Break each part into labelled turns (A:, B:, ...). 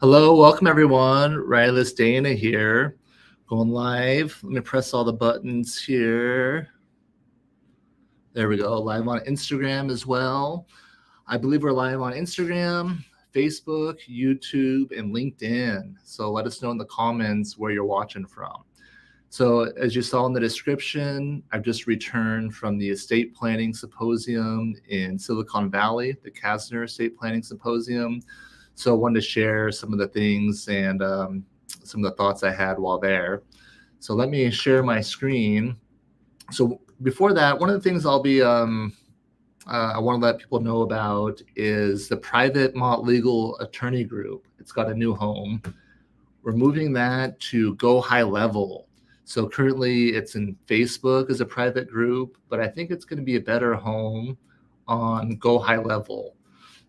A: Hello, welcome everyone. Rilus Dana here, going live. Let me press all the buttons here. There we go, live on Instagram as well. I believe we're live on Instagram, Facebook, YouTube, and LinkedIn. So let us know in the comments where you're watching from. So as you saw in the description, I've just returned from the Estate Planning Symposium in Silicon Valley, the Kasner Estate Planning Symposium. So I wanted to share some of the things and some of the thoughts I had while there. So let me share my screen. So before that, one of the things I'll be, I want to let people know about is the Private Mott Legal Attorney Group. It's got a new home. We're moving that to Go High Level. So currently it's in Facebook as a private group, but I think it's going to be a better home on Go High Level.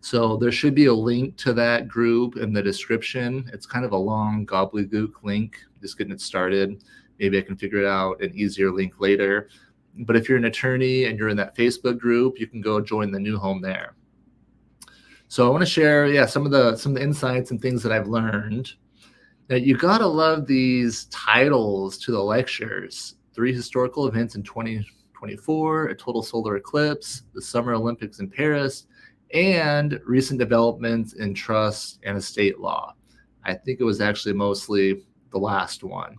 A: So there should be a link to that group in the description. It's kind of a long gobbledygook link, just getting it started. Maybe I can figure out an easier link later. But if you're an attorney and you're in that Facebook group, you can go join the new home there. So I want to share, some of the insights and things that I've learned. Now, you gotta love these titles to the lectures: 3 historical events in 2024, a total solar eclipse, the Summer Olympics in Paris, and recent developments in trust and estate law. I think it was actually mostly the last one.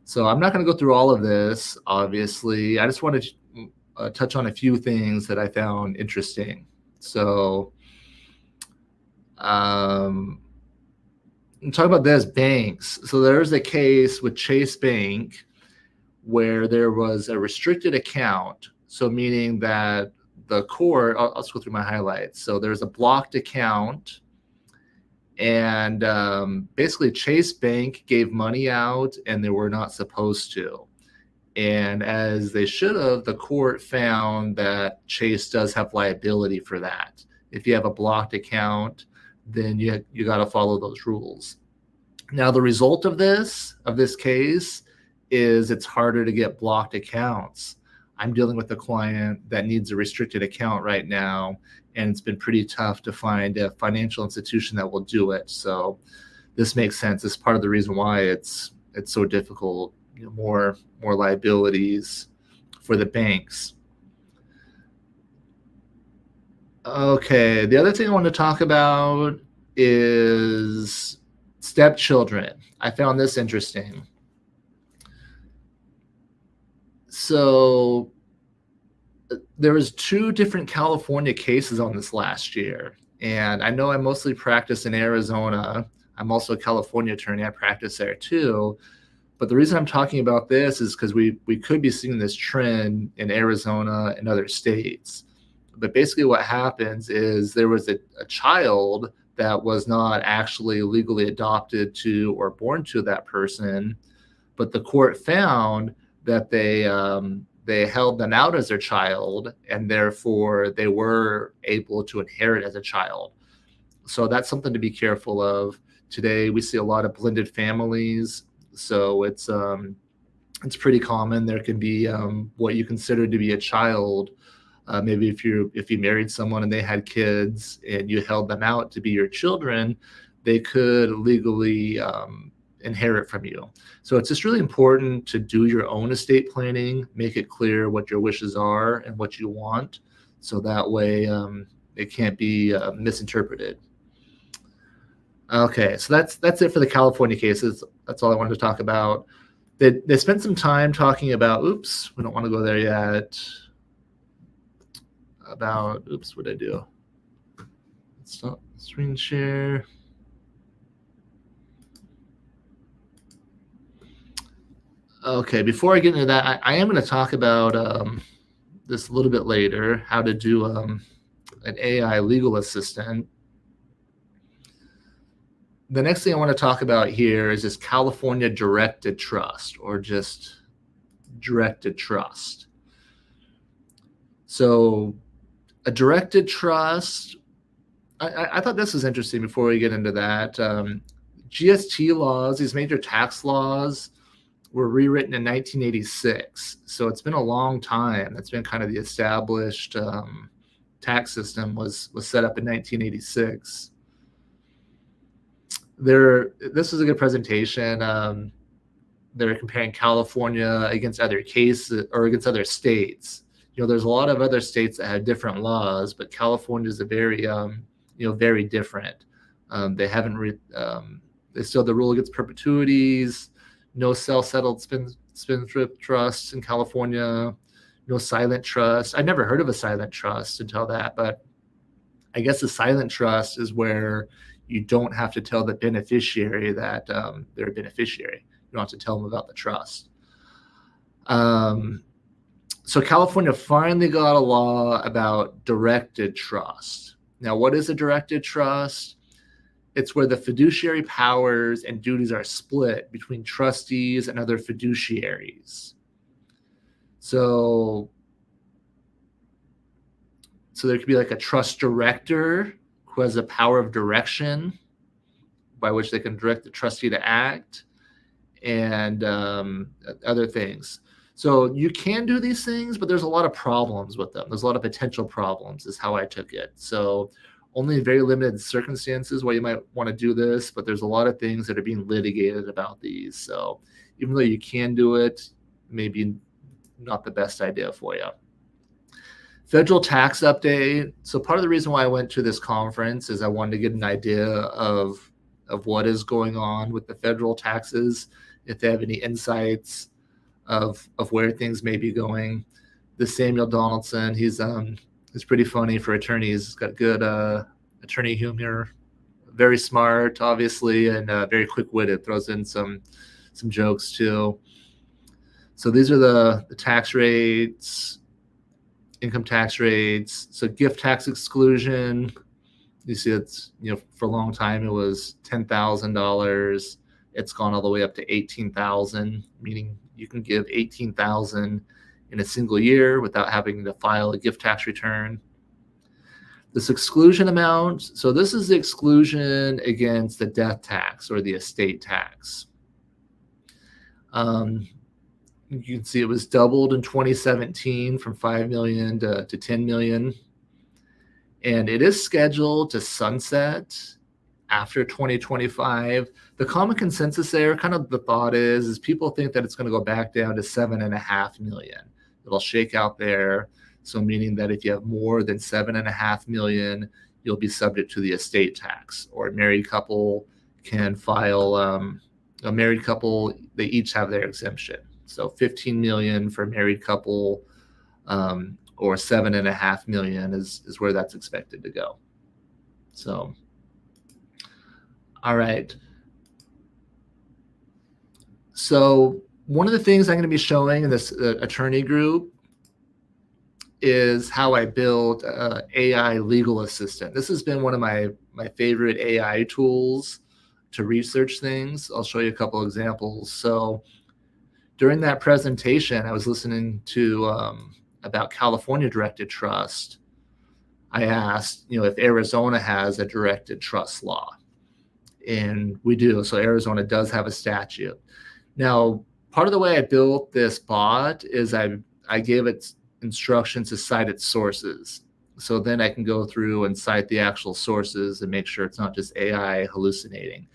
A: So I'm not going to go through all of this, obviously. I just wanted to touch on a few things that I found interesting. So talk about this, banks. So there's a case with Chase Bank where there was a restricted account. So meaning that the court, I'll just go through my highlights. So there's a blocked account, and basically Chase Bank gave money out and they were not supposed to. And as they should have, the court found that Chase does have liability for that. If you have a blocked account, then you got to follow those rules. Now, the result of this case is it's harder to get blocked accounts. I'm dealing with a client that needs a restricted account right now, and it's been pretty tough to find a financial institution that will do it. So this makes sense. It's part of the reason why it's so difficult. More liabilities for the banks. Okay, the other thing I want to talk about is stepchildren. I found this interesting. So there was 2 different California cases on this last year. And I know I mostly practice in Arizona. I'm also a California attorney. I practice there too. But the reason I'm talking about this is because we could be seeing this trend in Arizona and other states. But basically what happens is there was a child that was not actually legally adopted to or born to that person, but the court found that they held them out as their child, and therefore they were able to inherit as a child. So that's something to be careful of. Today we see a lot of blended families, so it's pretty common. There can be what you consider to be a child. Maybe if you married someone and they had kids and you held them out to be your children, they could legally inherit from you. So it's just really important to do your own estate planning, make it clear what your wishes are and what you want, so that way it can't be misinterpreted. Okay, so that's it for the California cases. That's all I wanted to talk about. They spent some time talking about, oops, we don't want to go there yet. About, oops, what did I do? Stop screen share. Okay, before I get into that, I am going to talk about this a little bit later, how to do an AI legal assistant. The next thing I want to talk about here is this California directed trust, or just directed trust. So a directed trust, I thought this was interesting before we get into that. GST laws, these major tax laws, were rewritten in 1986. So it's been a long time. That's been kind of the established tax system was set up in 1986. this is a good presentation. They're comparing California against other cases or against other states. There's a lot of other states that have different laws, but California is a very, very different. They haven't, they still have the rule against perpetuities, no self-settled spendthrift trusts in California, no silent trust. I'd never heard of a silent trust until that, but I guess a silent trust is where you don't have to tell the beneficiary that they're a beneficiary. You don't have to tell them about the trust. So California finally got a law about directed trust. Now, what is a directed trust? It's where the fiduciary powers and duties are split between trustees and other fiduciaries. So there could be like a trust director who has a power of direction by which they can direct the trustee to act, and other things. So you can do these things, but there's a lot of problems with them. There's a lot of potential problems is how I took it. So only in very limited circumstances where you might want to do this, but there's a lot of things that are being litigated about these. So even though you can do it, maybe not the best idea for you. Federal tax update. So part of the reason why I went to this conference is I wanted to get an idea of what is going on with the federal taxes, if they have any insights of where things may be going. This Samuel Donaldson, he's pretty funny for attorneys. He's got good attorney humor, very smart, obviously, and very quick-witted. Throws in some jokes too. So these are the tax rates, income tax rates. So gift tax exclusion, you see it's, for a long time it was $10,000. It's gone all the way up to $18,000, meaning you can give $18,000 in a single year without having to file a gift tax return. This exclusion amount, so this is the exclusion against the death tax or the estate tax. You can see it was doubled in 2017 from 5 million to 10 million. And it is scheduled to sunset after 2025. The common consensus there, kind of the thought is people think that it's going to go back down to 7.5 million. It'll shake out there. So meaning that if you have more than 7.5 million, you'll be subject to the estate tax. Or a married couple can file, a married couple, they each have their exemption. So 15 million for a married couple, or 7.5 million is where that's expected to go. So, all right. So one of the things I'm going to be showing in this attorney group is how I built an AI legal assistant. This has been one of my favorite AI tools to research things. I'll show you a couple examples. So during that presentation, I was listening to about California directed trust. I asked, if Arizona has a directed trust law, and we do. So Arizona does have a statute. Now, part of the way I built this bot is I gave it instructions to cite its sources. So then I can go through and cite the actual sources and make sure it's not just AI hallucinating.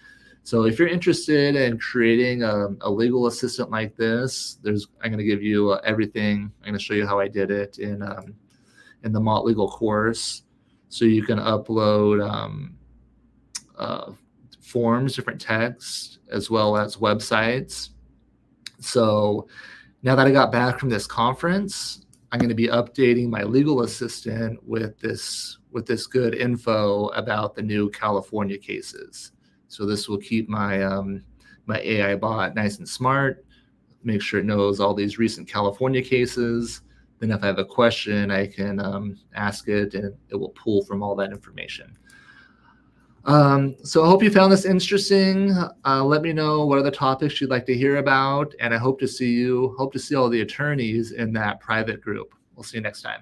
A: So if you're interested in creating a legal assistant like this, I'm going to give you everything. I'm going to show you how I did it in the Mott Legal course. So you can upload forms, different text, as well as websites. So now that I got back from this conference, I'm going to be updating my legal assistant with this good info about the new California cases. So this will keep my my AI bot nice and smart, make sure it knows all these recent California cases. Then if I have a question, I can ask it and it will pull from all that information. So I hope you found this interesting. Let me know what other topics you'd like to hear about, and I hope to see all the attorneys in that private group. We'll see you next time.